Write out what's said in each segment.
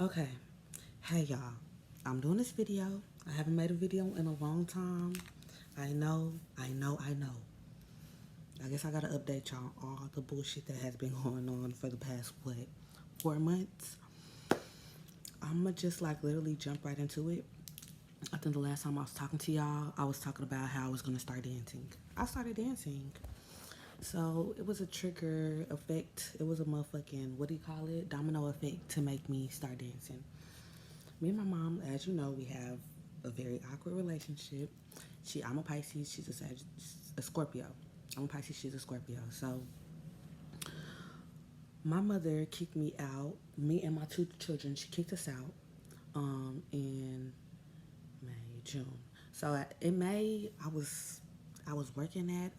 Okay, hey y'all. I'm doing this video. I haven't made a video in a long time. I know. I guess I gotta update y'all on all the bullshit that has been going on for the past, 4 months. I'ma just like literally jump right into it. I think the last time I was talking to y'all, I was talking about how I was gonna start dancing. I started dancing. So it was a trigger effect. It was a motherfucking, what do you call it? Domino effect to make me start dancing. Me and my mom, as you know, we have a very awkward relationship. I'm a Pisces, she's a Scorpio. I'm a Pisces, she's a Scorpio. So my mother kicked me out. Me and my two children, she kicked us out in May, June. So in May, I was working at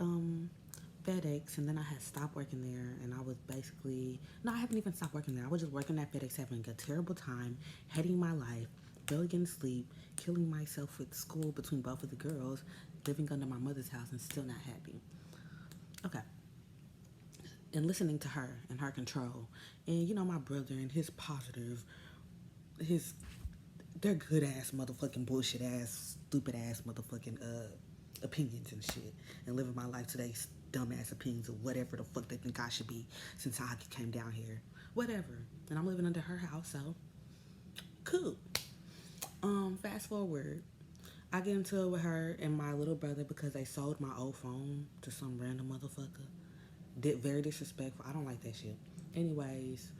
FedEx, and then I had stopped working there, and I was basically no, I haven't even stopped working there. I was just working at FedEx, having a terrible time, hating my life, barely getting sleep, killing myself with school between both of the girls, living under my mother's house, and still not happy. Okay, and listening to her and her control, and my brother and his positive, his they're good ass motherfucking bullshit ass stupid ass motherfucking opinions and shit, and living my life today's dumbass opinions of whatever the fuck they think I should be since I came down here, whatever. And I'm living under her house, so cool. Fast forward, I get into it with her and my little brother because they sold my old phone to some random motherfucker. Very disrespectful. I don't like that shit. Anyways,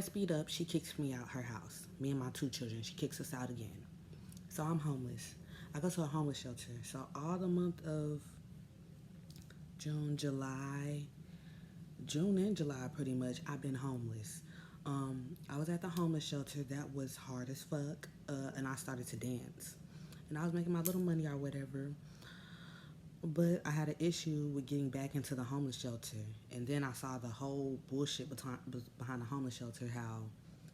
speed up. She kicks me out her house. Me and my two children. She kicks us out again. So I'm homeless. I go to a homeless shelter. So all the month of June, July, June and July, pretty much, I've been homeless. I was at the homeless shelter. That was hard as fuck. And I started to dance. And I was making my little money or whatever. But I had an issue with getting back into the homeless shelter. And then I saw the whole bullshit behind the homeless shelter, how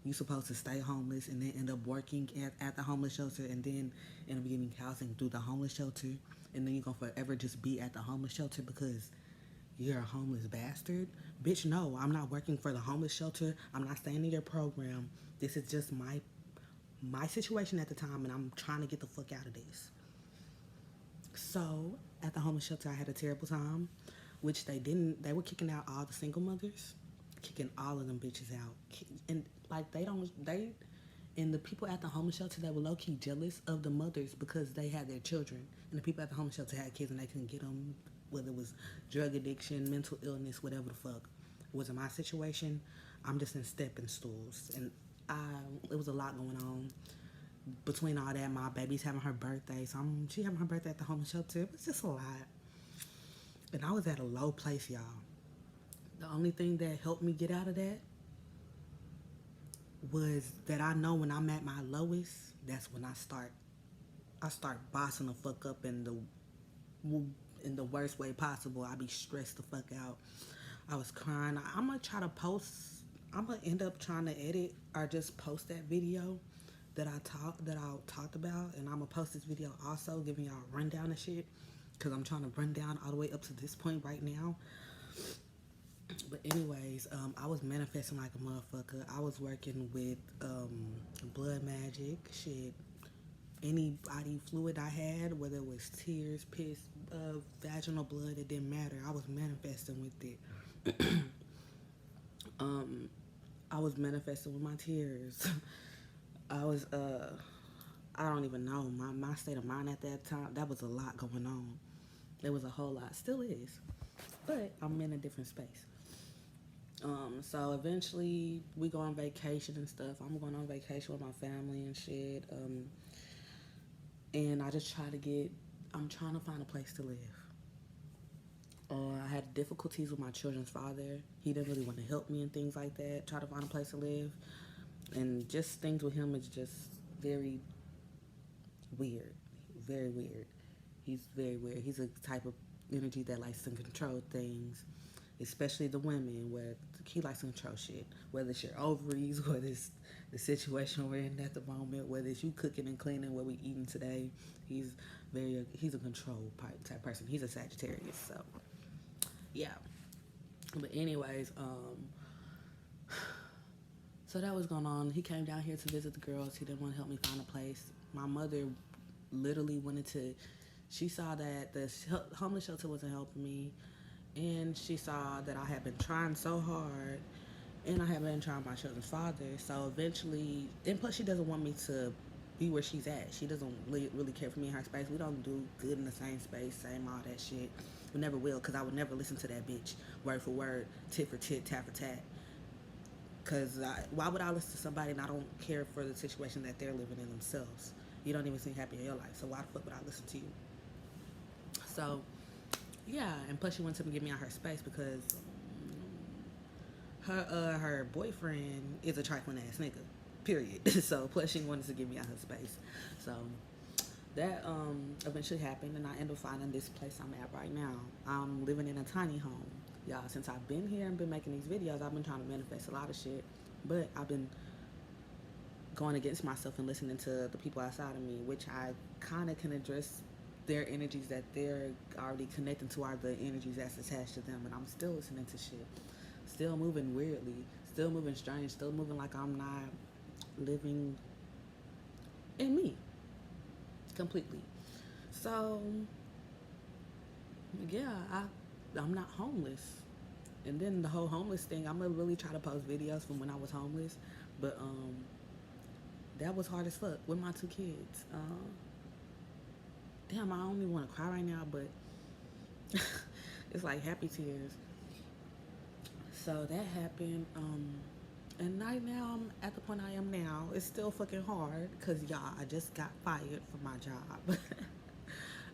you supposed to stay homeless and then end up working at the homeless shelter and then end up getting housing through the homeless shelter. And then you're going to forever just be at the homeless shelter because you're a homeless bastard. Bitch, no, I'm not working for the homeless shelter. I'm not staying in your program. This is just my situation at the time, and I'm trying to get the fuck out of this. So at the homeless shelter, I had a terrible time, which they didn't. They were kicking out all the single mothers, kicking all of them bitches out, and like and the people at the homeless shelter, they were low key jealous of the mothers because they had their children, and the people at the homeless shelter had kids and they couldn't get them, whether it was drug addiction, mental illness, whatever the fuck. It wasn't my situation. I'm just in stepping stools, and it was a lot going on between all that. My baby's having her birthday, so she having her birthday at the homeless shelter. It was just a lot, and I was at a low place, y'all. The only thing that helped me get out of that was that I know when I'm at my lowest, that's when I start bossing the fuck up in the worst way possible. I be stressed the fuck out. I was crying. I'm gonna try to post. I'm gonna end up trying to edit or just post that video that I talked about, and I'm gonna post this video also giving y'all a rundown of shit because I'm trying to run down all the way up to this point right now. But anyways, I was manifesting like a motherfucker. I was working with blood magic, shit, any body fluid I had, whether it was tears, piss, vaginal blood, it didn't matter. I was manifesting with it. I was manifesting with my tears. I was I don't even know my state of mind at that time. That was a lot going on. There was a whole lot, still is, but I'm in a different space. So eventually we go on vacation and stuff. I'm going on vacation with my family and shit. And I just I'm trying to find a place to live. I had difficulties with my children's father. He didn't really want to help me and things like that. Try to find a place to live. And just things with him is just very weird. Very weird. He's very weird. He's a type of energy that likes to control things, especially the women, where he likes to control shit. Whether it's your ovaries, whether it's the situation we're in at the moment, whether it's you cooking and cleaning, what we eating today. He's a control type person. He's a Sagittarius, so yeah. But anyways, So that was going on. He came down here to visit the girls. He didn't want to help me find a place. My mother literally wanted to, she saw that the homeless shelter wasn't helping me, and she saw that I had been trying so hard, and I had been trying my children's father. So eventually, and plus she doesn't want me to be where she's at. She doesn't really care for me in her space. We don't do good in the same space, same all that shit. We never will, because I would never listen to that bitch word for word, tit for tit, tat for tat. Because why would I listen to somebody and I don't care for the situation that they're living in themselves? You don't even seem happy in your life, so why the fuck would I listen to you? So, yeah, and plus she wanted to give me out her space because her boyfriend is a trifling ass nigga, period. So plus she wanted to give me out her space. So that eventually happened, and I ended up finding this place I'm at right now. I'm living in a tiny home. Y'all, since I've been here and been making these videos, I've been trying to manifest a lot of shit, but I've been going against myself and listening to the people outside of me, which I kind of can address their energies that they're already connecting to are the energies that's attached to them, and I'm still listening to shit, still moving weirdly, still moving strange, still moving like I'm not living in me completely. So yeah, I'm not homeless. And then the whole homeless thing, I'm gonna really try to post videos from when I was homeless, but that was hard as fuck with my two kids. Damn, I don't even want to cry right now, but it's like happy tears. So that happened, and right now I'm at the point I am now. It's still fucking hard, cause y'all, I just got fired from my job.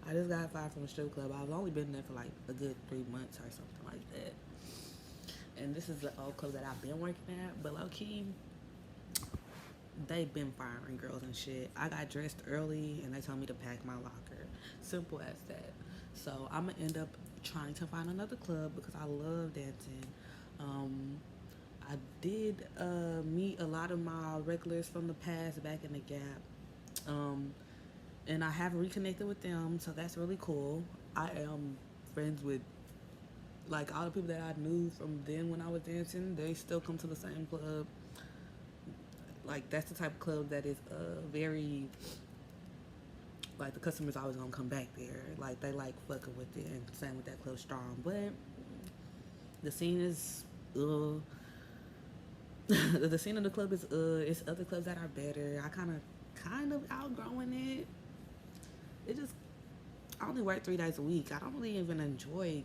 I just got fired from a strip club. I've only been there for like a good 3 months or something like that. And this is the old club that I've been working at, but low key, they've been firing girls and shit. I got dressed early and they told me to pack my locker. Simple as that. So I'm gonna end up trying to find another club because I love dancing. I did meet a lot of my regulars from the past back in the Gap. And I have reconnected with them, so that's really cool. I am friends with like all the people that I knew from then when I was dancing. They still come to the same club. Like that's the type of club that is very like the customers always gonna come back there. Like they like fucking with it, and same with that Club Strong. But the scene is the scene of the club is it's other clubs that are better. I kind of outgrowing it. It just I only work 3 days a week. I don't really even enjoy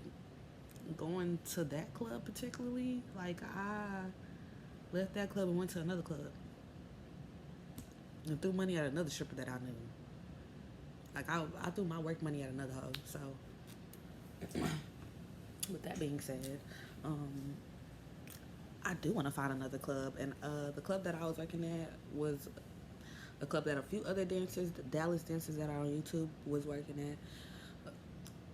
going to that club particularly. Like I left that club and went to another club and threw money at another stripper that I knew. Like I threw my work money at another hoe. So with that being said, I do want to find another club, and the club that I was working at was a club that a few other dancers, the Dallas dancers that are on YouTube, was working at.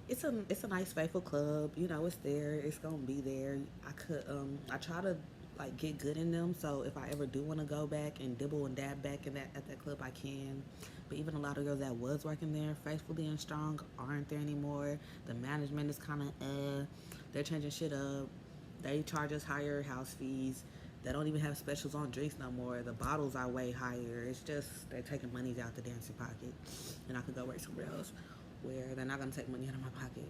It's a nice faithful club. You know, it's there. It's gonna be there. I try to like get good in them. So if I ever do want to go back and dibble and dab back in that at that club, I can. But even a lot of girls that was working there faithfully and strong aren't there anymore. The management is kind of they're changing shit up. They charge us higher house fees. They don't even have specials on drinks no more. The bottles are way higher. It's just they're taking monies out the dancing pocket, and I could go work somewhere else where they're not gonna take money out of my pocket.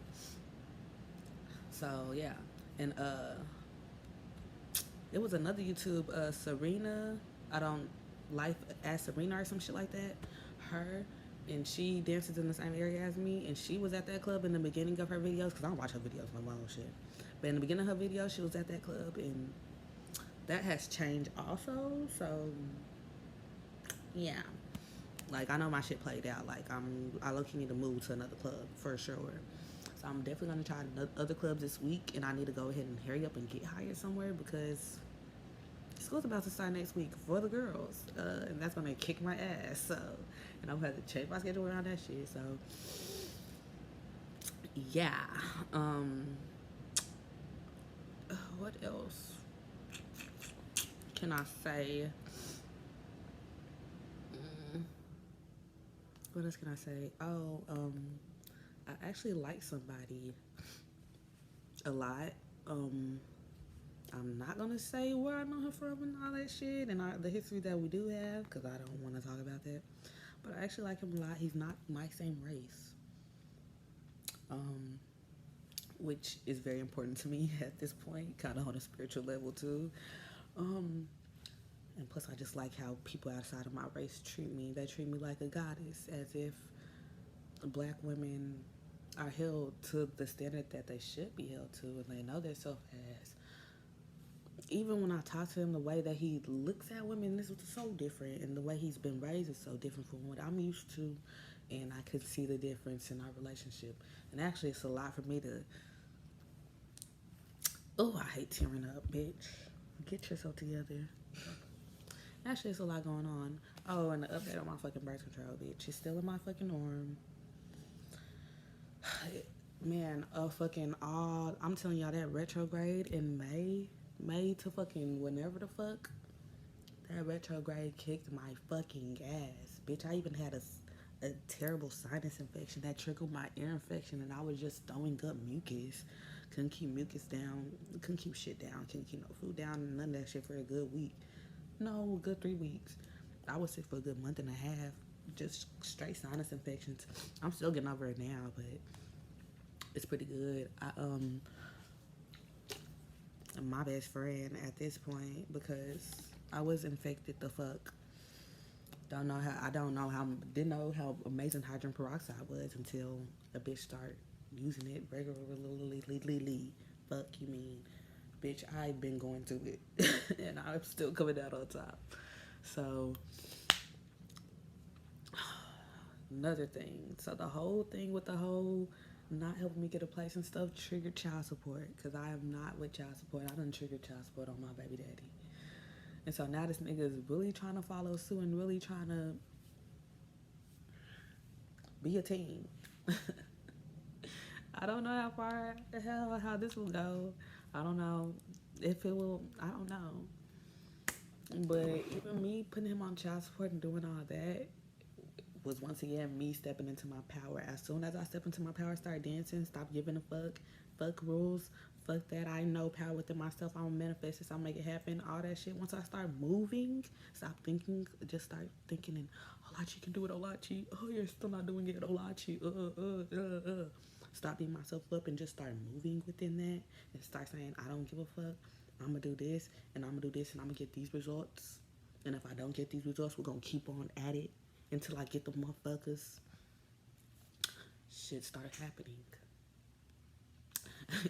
So yeah, and it was another YouTube, Serena. I don't life as Serena or some shit like that. Her and she dances in the same area as me, and she was at that club in the beginning of her videos because I don't watch her videos no more shit. But in the beginning of her video, she was at that club, and that has changed also. So yeah, like I know my shit played out. Like I low-key need to move to another club for sure. So I'm definitely gonna try other clubs this week, and I need to go ahead and hurry up and get hired somewhere because school's about to start next week for the girls, and that's gonna kick my ass. So, and I'm gonna have to change my schedule around that shit. So yeah. What else can I say? What else can I say? Oh, I actually like somebody a lot. I'm not gonna say where I know him from and all that shit and the history that we do have because I don't want to talk about that. But I actually like him a lot. He's not my same race, um, which is very important to me at this point, kind of on a spiritual level too. Um, and plus, I just like how people outside of my race treat me. They treat me like a goddess, as if black women are held to the standard that they should be held to, and they know themselves as. Even when I talk to him, the way that he looks at women is so different, and the way he's been raised is so different from what I'm used to, and I could see the difference in our relationship. And actually, it's a lot for me to. Oh, I hate tearing up, bitch. Get yourself together. Actually, it's a lot going on. Oh, and the update on my fucking birth control, bitch. It's still in my fucking arm. Man, fucking all. I'm telling y'all that retrograde in May to fucking whenever the fuck. That retrograde kicked my fucking ass. Bitch, I even had a terrible sinus infection that trickled my ear infection, and I was just throwing up mucus. Couldn't keep mucus down. Couldn't keep shit down. Couldn't keep no food down. None of that shit for a good week. No, good 3 weeks. I was sick for a good month and a half. Just straight sinus infections. I'm still getting over it now, but it's pretty good. My best friend at this point, because I was infected the fuck. Didn't know how amazing hydrogen peroxide was until a bitch started using it regularly. Fuck you mean, bitch? I've been going through it, and I'm still coming out on top. So another thing. So the whole thing with the whole not helping me get a place and stuff triggered child support, because I am not with child support. I done triggered child support on my baby daddy. And so now this nigga is really trying to follow suit and really trying to be a team. I don't know how far the hell how this will go. I don't know if it will. I don't know. But even me putting him on child support and doing all that was once again me stepping into my power. As soon as I step into my power, start dancing, stop giving a fuck rules, fuck that. I know power within myself. I'm gonna manifest this. I'll make it happen. All that shit. Once I start moving, stop thinking. Just start thinking and Olachi can do it. Olachi. Oh, you're still not doing it. Olachi. Stop beating myself up and just start moving within that and start saying I don't give a fuck. I'm gonna do this and I'm gonna do this and I'm gonna get these results. And if I don't get these results, we're gonna keep on at it until I get the motherfuckers. Shit start happening.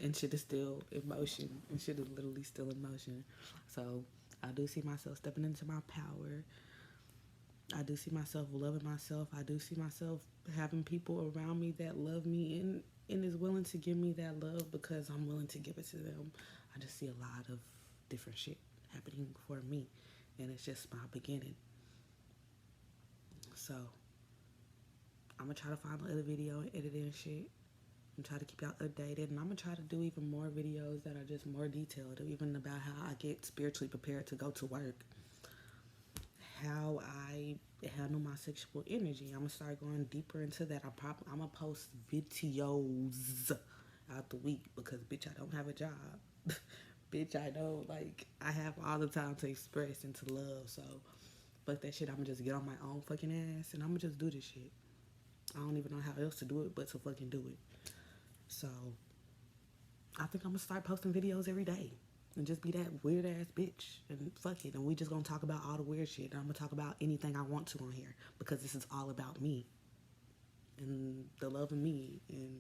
And shit is still in motion. And shit is literally still in motion. So I do see myself stepping into my power. I do see myself loving myself. I do see myself having people around me that love me and is willing to give me that love because I'm willing to give it to them. I just see a lot of different shit happening for me. And it's just my beginning. So I'm gonna try to find another video and edit and shit and try to keep y'all updated. And I'm gonna try to do even more videos that are just more detailed, even about how I get spiritually prepared to go to work, how I handle my sexual energy. I'm gonna start going deeper into that. I'm gonna post videos out the week because bitch, I don't have a job. Bitch, I know, like, I have all the time to express and to love. So fuck that shit. I'm gonna just get on my own fucking ass and I'm gonna just do this shit. I don't even know how else to do it but to fucking do it. So I think I'm gonna start posting videos every day and just be that weird ass bitch and fuck it. And we just gonna talk about all the weird shit. And I'm gonna talk about anything I want to on here because this is all about me and the love of me and